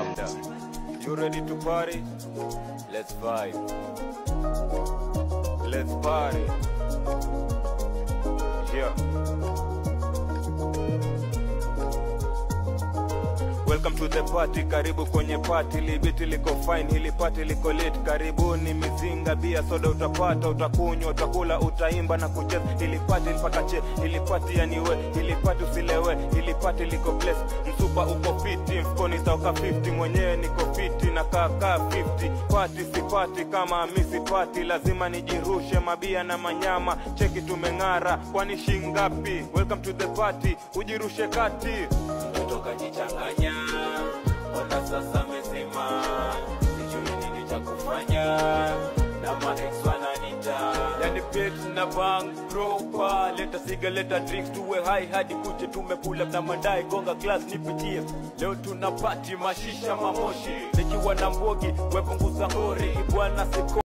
Labda. You ready to party? Let's vibe. Let's party. Yeah. Welcome to the party, karibu kwenye party. Libiti liko fine, hili party liko lit. Karibuni mizinga, bia, soda utapata, utakunywa, utakula, utaimba na kucheza. Hili party mpaka che, hili party yaniwe, hili party usilewe, hili party liko blessed. Msupa uko fiti, mfukoni sauka 50, mwenyewe niko fiti na kaka 50. Party si party kama misi party, lazima nijirushe mabia na manyama. Cheki tumengara, kwani shingapi? Welcome to the party, ujirushe kati. Kutoka jichanganya, ona sasa mesema, sijui nini cha kufanya, na ma-ex wananita. Yani bitch na bang proper, leta siga, leta drinks, tuwe high hadi kuche tumepula na madai, gonga glass nipitie. Leo tuna party, mashisha mamoshi, nikiwa na mbogi, wepunguza ngori, ibwana siko.